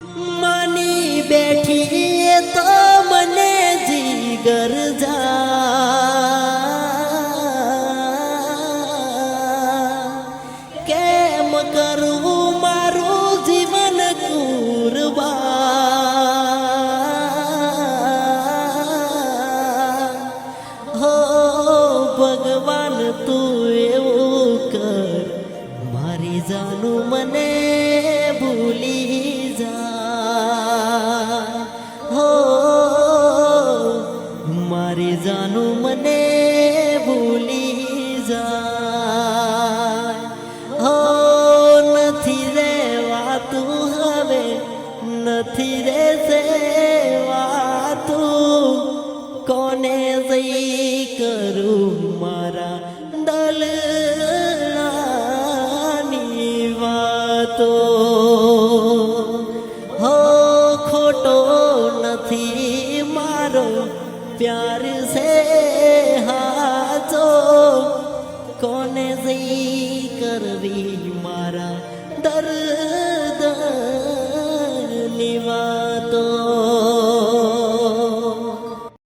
માની બેઠી તો મને જીગર કેમ કરું મારું જીવન કુરબાન હો ભગવાન તું એવું કર મારી જાનું મને ભૂલી જા હો મારી જાનું મને ભૂલી જા હો નથી રેવાતું હવે નથી રે સેવાતું કોને જઈ કરું મારા દલની વાતો હો ખોટો નથી મારો પ્યાર છે હાચો કોને જઈ કરવી મારા દર